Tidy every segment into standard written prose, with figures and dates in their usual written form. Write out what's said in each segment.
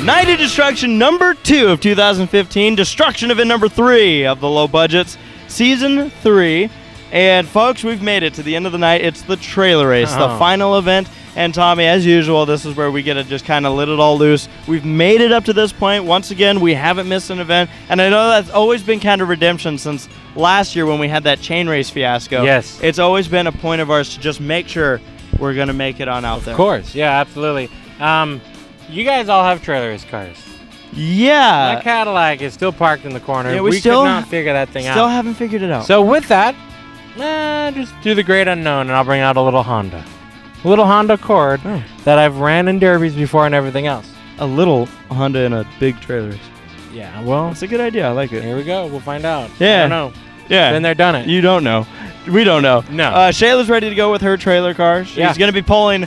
Night of Destruction number 2 of 2015. Destruction event number 3 of the Low Budgets. Season 3. And folks, we've made it to the end of the night. It's the trailer race, the final event. And Tommy, as usual, this is where we get to just kind of let it all loose. We've made it up to this point. Once again, we haven't missed an event. And I know that's always been kind of redemption since last year when we had that chain race fiasco. Yes. It's always been a point of ours to just make sure we're going to make it on out there. Of course. Yeah, absolutely. You guys all have trailer race cars. Yeah. That Cadillac is still parked in the corner. Yeah, we still could not figure that thing out. Still haven't figured it out. So with that, just do the great unknown, and I'll bring out a little Honda. A little Honda Accord that I've ran in derbies before and everything else. A little Honda in a big trailer race. Yeah, well. It's a good idea. I like it. Here we go. We'll find out. Yeah. I don't know. Yeah. Been there, done it. You don't know. We don't know. No. Shayla's ready to go with her trailer car. She's going to be pulling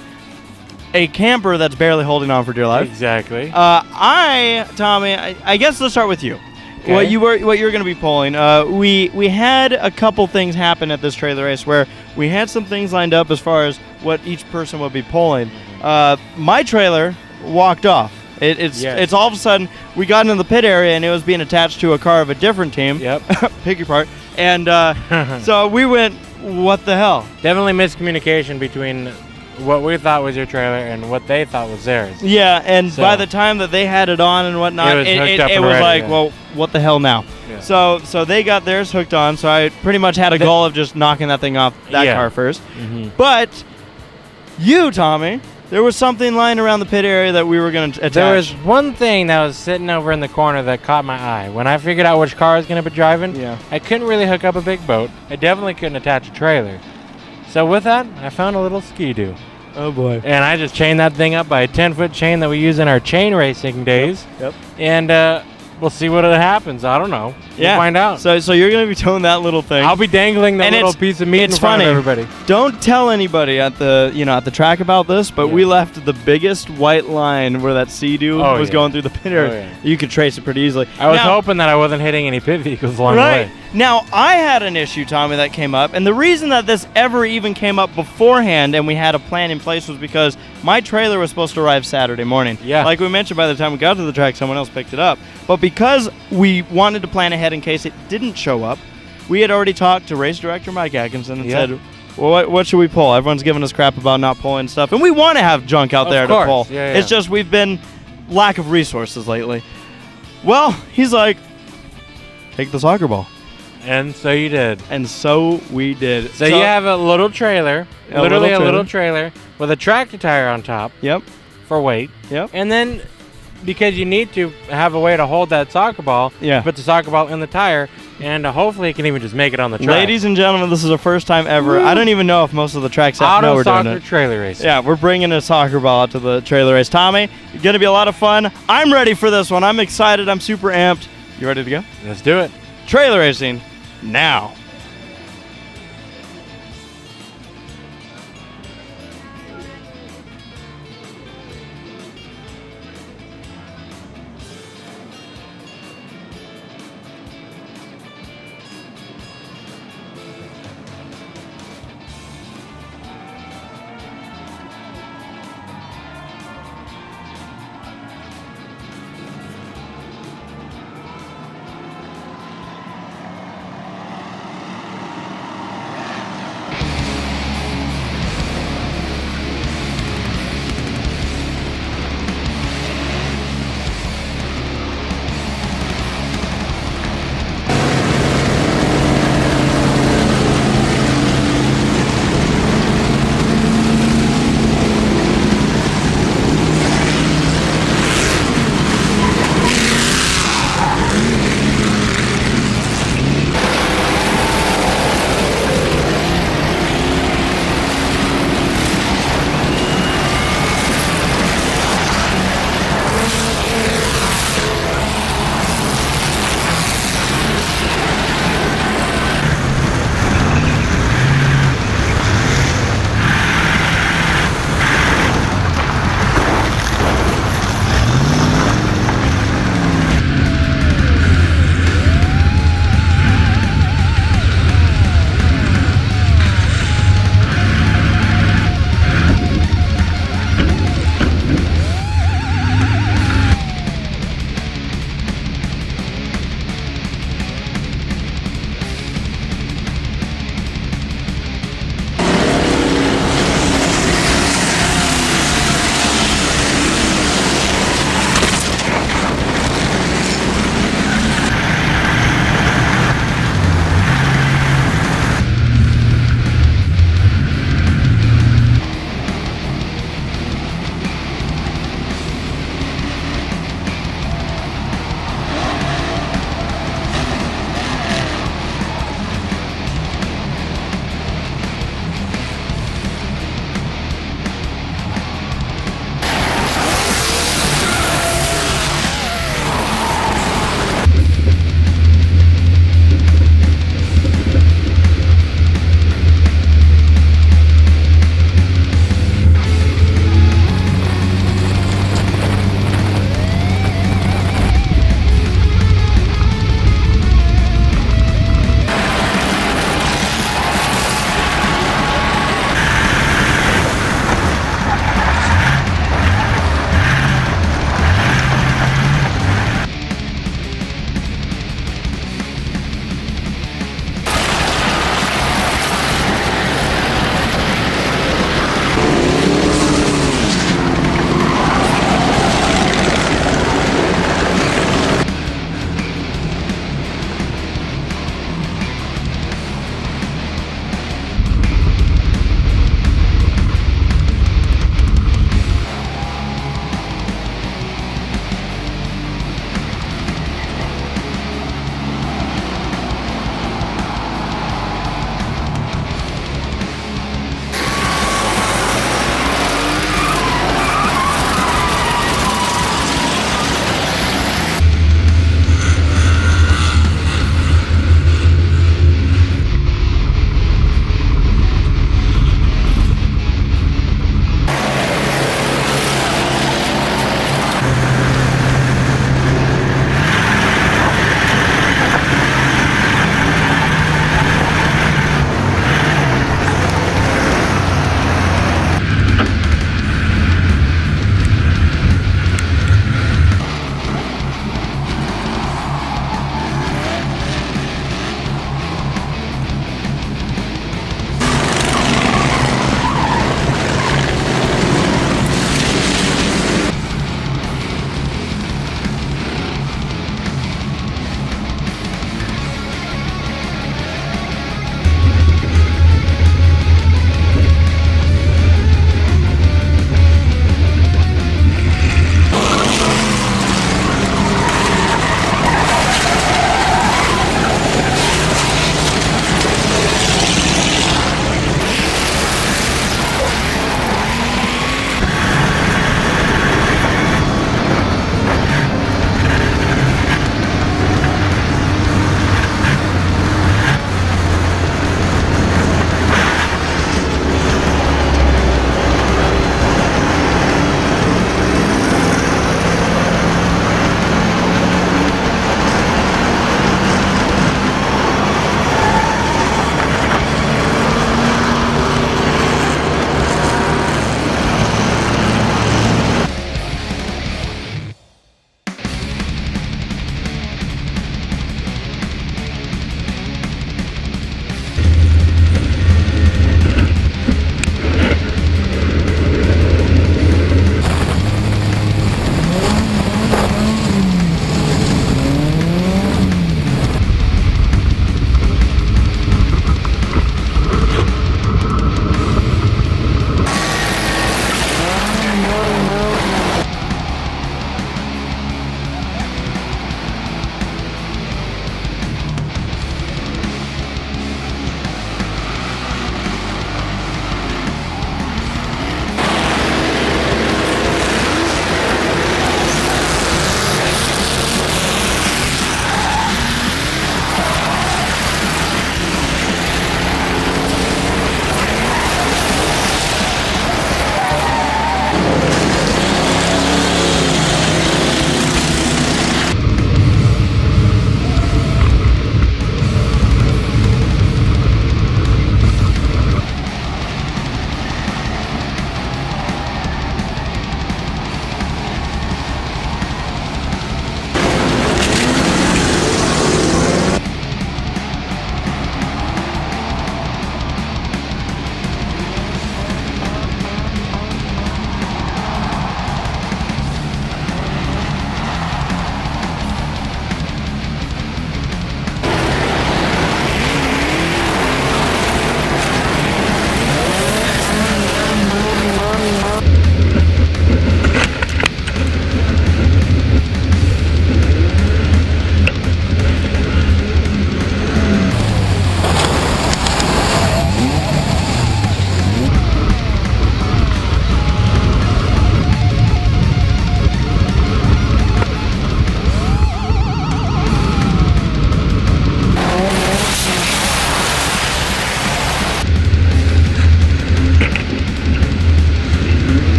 a camper that's barely holding on for dear life. Exactly. Tommy, I guess let's start with you. Okay. What you're going to be pulling. We had a couple things happen at this trailer race where we had some things lined up as far as what each person would be pulling. My trailer walked off. It's all of a sudden we got into the pit area and it was being attached to a car of a different team. Yep. Pick your part. And so we went, what the hell? Definitely miscommunication between what we thought was your trailer and what they thought was theirs. Yeah, and by the time that they had it on and whatnot, it was like, well, what the hell now? Yeah. So they got theirs hooked on, so I pretty much had a goal of just knocking that thing off that car first. Mm-hmm. But you, Tommy, there was something lying around the pit area that we were going to attach. There was one thing that was sitting over in the corner that caught my eye. When I figured out which car I was going to be driving, I couldn't really hook up a big boat. I definitely couldn't attach a trailer. So with that, I found a little Ski-Doo. Oh, boy. And I just chained that thing up by a 10-foot chain that we use in our chain racing days. Yep. And we'll see what happens. I don't know. We'll find out. So you're going to be towing that little thing. I'll be dangling that little piece of meat in front of everybody. Don't tell anybody at the track about this, but we left the biggest white line where that Sea-Doo was going through the pit area. Oh, yeah. You could trace it pretty easily. I was hoping that I wasn't hitting any pit vehicles along the way. Now, I had an issue, Tommy, that came up, and the reason that this ever even came up beforehand and we had a plan in place was because my trailer was supposed to arrive Saturday morning. Yeah. Like we mentioned, by the time we got to the track, someone else picked it up. But because we wanted to plan ahead in case it didn't show up, we had already talked to race director Mike Atkinson and said, well, what should we pull? Everyone's giving us crap about not pulling stuff, and we want to have junk out there to pull. Yeah, it's just we've been lack of resources lately. Well, he's like, take the soccer ball. And so you did. And so we did. So you have a little trailer, literally a little trailer with a tractor tire on top. Yep. For weight. Yep. And then because you need to have a way to hold that soccer ball, put the soccer ball in the tire, and hopefully it can even just make it on the track. Ladies and gentlemen, this is the first time ever. Woo. I don't even know if most of the tracks know we're doing it. Trailer race. Yeah, we're bringing a soccer ball out to the trailer race. Tommy, it's going to be a lot of fun. I'm ready for this one. I'm excited. I'm super amped. You ready to go? Let's do it. Trailer racing now.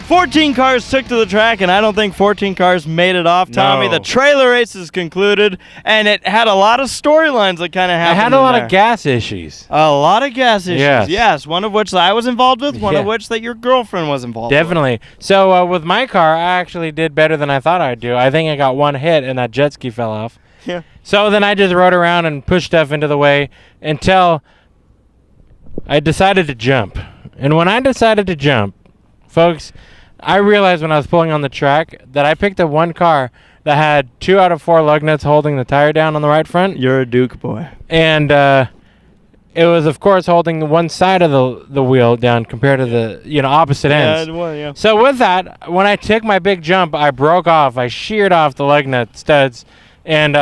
14 cars took to the track, and I don't think 14 cars made it off, Tommy. No. The trailer race is concluded, and it had a lot of storylines that kind of happened. I had a lot of gas issues. A lot of gas issues, yes. One of which I was involved with, one of which that your girlfriend was involved with. Definitely. So with my car, I actually did better than I thought I'd do. I think I got one hit, and that jet ski fell off. Yeah. So then I just rode around and pushed stuff into the way until I decided to jump. And when I decided to jump, folks, I realized when I was pulling on the track that I picked up one car that had 2 out of 4 lug nuts holding the tire down on the right front. You're a Duke boy. And it was, of course, holding the one side of the wheel down compared to the opposite ends. Yeah. So with that, when I took my big jump, I broke off. I sheared off the lug nut studs, and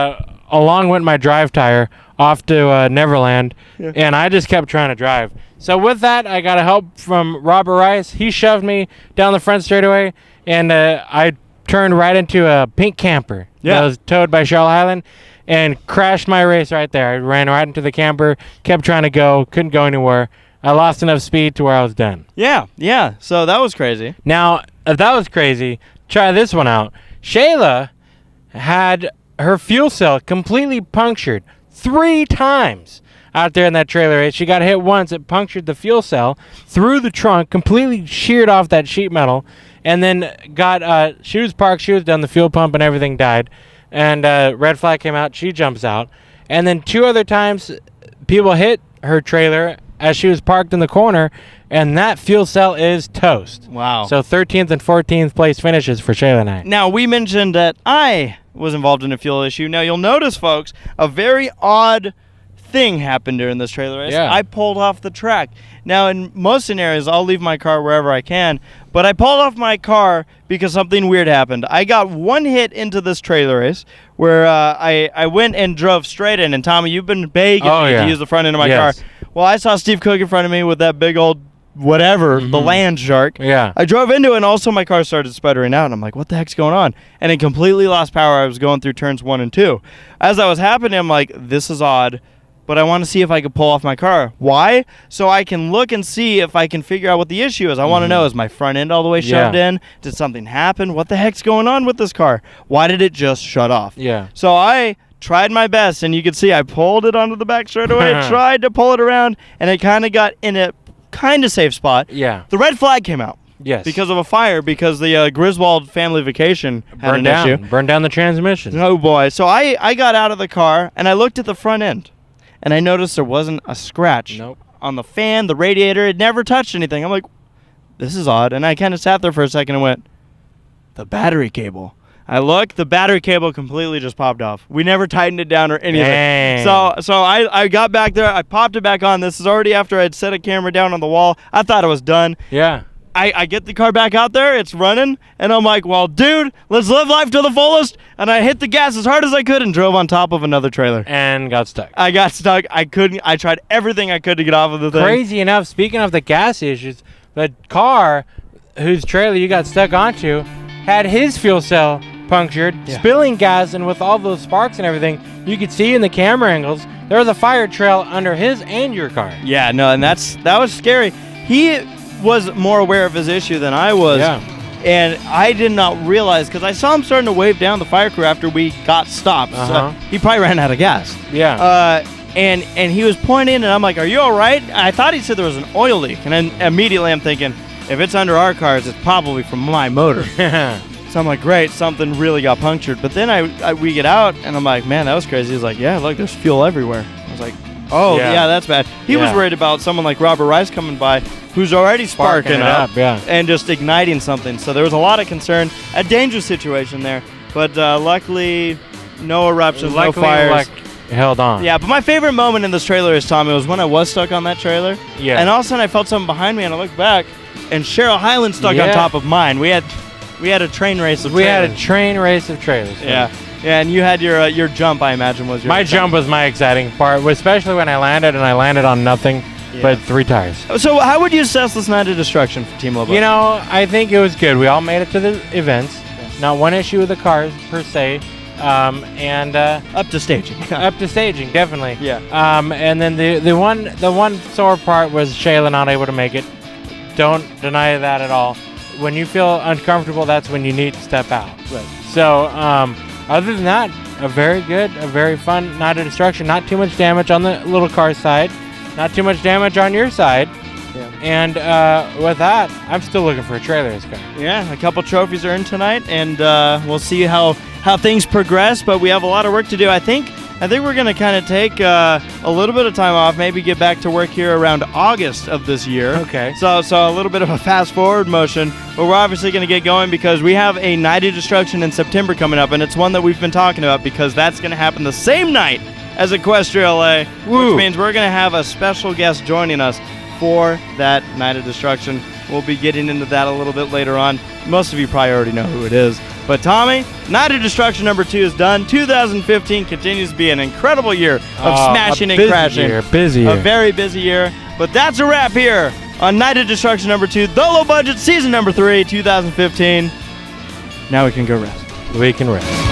along went my drive tire off to Neverland, and I just kept trying to drive. So with that, I got help from Robert Rice. He shoved me down the front straightaway, and I turned right into a pink camper that was towed by Charlotte Highland and crashed my race right there. I ran right into the camper, kept trying to go, couldn't go anywhere. I lost enough speed to where I was done. Yeah. So that was crazy. Now, if that was crazy, try this one out. Shayla had her fuel cell completely punctured 3 times out there in that trailer race. She got hit once. It punctured the fuel cell through the trunk, completely sheared off that sheet metal, and then got she was parked, she was done, the fuel pump and everything died, and red flag came out, she jumps out. And then 2 other times people hit her trailer as she was parked in the corner, and that fuel cell is toast. Wow. So 13th and 14th place finishes for Shayla and I. Now, we mentioned that I was involved in a fuel issue. Now, you'll notice, folks, a very odd thing happened during this trailer race. Yeah. I pulled off the track. Now, in most scenarios, I'll leave my car wherever I can, but I pulled off my car because something weird happened. I got one hit into this trailer race where I went and drove straight in, and Tommy, you've been begging me to use the front end of my car. Well, I saw Steve Cook in front of me with that big old whatever, the land shark. Yeah. I drove into it, and also my car started sputtering out, and I'm like, what the heck's going on? And it completely lost power. I was going through turns 1 and 2. As that was happening, I'm like, this is odd, but I want to see if I could pull off my car. Why? So I can look and see if I can figure out what the issue is. I want to know, is my front end all the way shoved in? Did something happen? What the heck's going on with this car? Why did it just shut off? Yeah. So I tried my best, and you can see I pulled it onto the back straightaway, tried to pull it around, and it kind of got in a kind of safe spot. Yeah. The red flag came out. Yes. Because of a fire, because the Griswold family vacation had an issue. Burned down the transmission. Oh, boy. So I got out of the car, and I looked at the front end, and I noticed there wasn't a scratch on the fan, the radiator. It never touched anything. I'm like, this is odd. And I kind of sat there for a second and went, the battery cable. I looked, the battery cable completely just popped off. We never tightened it down or anything. Dang. So I got back there, I popped it back on. This is already after I'd set a camera down on the wall. I thought it was done. Yeah. I get the car back out there, it's running, and I'm like, well, dude, let's live life to the fullest. And I hit the gas as hard as I could and drove on top of another trailer. And got stuck. I got stuck. I tried everything I could to get off of the thing. Crazy enough, speaking of the gas issues, the car whose trailer you got stuck onto had his fuel cell punctured, spilling gas, and with all those sparks and everything, you could see in the camera angles, there was a fire trail under his and your car. Yeah, no, and that was scary. He was more aware of his issue than I was. Yeah. And I did not realize, because I saw him starting to wave down the fire crew after we got stopped. So he probably ran out of gas. Yeah. And he was pointing, and I'm like, are you all right? I thought he said there was an oil leak. And then immediately I'm thinking, if it's under our cars, it's probably from my motor. So I'm like, great, something really got punctured. But then we get out, and I'm like, man, that was crazy. He's like, yeah, look, there's fuel everywhere. I was like, oh, yeah that's bad. He was worried about someone like Robert Rice coming by who's already sparking up and just igniting something. So there was a lot of concern, a dangerous situation there. But luckily, no eruptions, no fires. Held on. Yeah, but my favorite moment in this trailer is, Tommy, was when I was stuck on that trailer. Yeah. And all of a sudden I felt something behind me, and I looked back, and Cheryl Highland stuck on top of mine. We had a train race of trailers. We had a train race of trailers. Yeah. Yeah, and you had your jump, I imagine, was your My jump was my exciting part, especially when I landed, and I landed on nothing but 3 tires. So how would you assess this night of destruction for Team Lobo? You know, I think it was good. We all made it to the events. Not one issue with the cars, per se. And up to staging. Up to staging, definitely. Yeah. And then the one sore part was Shayla not able to make it. Don't deny that at all. when you feel uncomfortable, that's when you need to step out. Right. So, other than that, a very fun Night of Destruction. Not too much damage on the little car side, not too much damage on your side. Yeah. And with that, I'm still looking for a trailer this car. Yeah, a couple trophies earned tonight, and we'll see how things progress. But we have a lot of work to do. I think we're going to kind of take a little bit of time off, maybe get back to work here around August of this year. Okay. So a little bit of a fast-forward motion, but we're obviously going to get going because we have a Night of Destruction in September coming up, and it's one that we've been talking about because that's going to happen the same night as Equestria LA, which means we're going to have a special guest joining us for that Night of Destruction. We'll be getting into that a little bit later on. Most of you probably already know who it is. But Tommy, Night of Destruction number 2 is done. 2015 continues to be an incredible year of smashing and crashing. Busy year. A very busy year. But that's a wrap here on Night of Destruction number 2, the low budget season number 3, 2015. Now we can go rest. We can rest.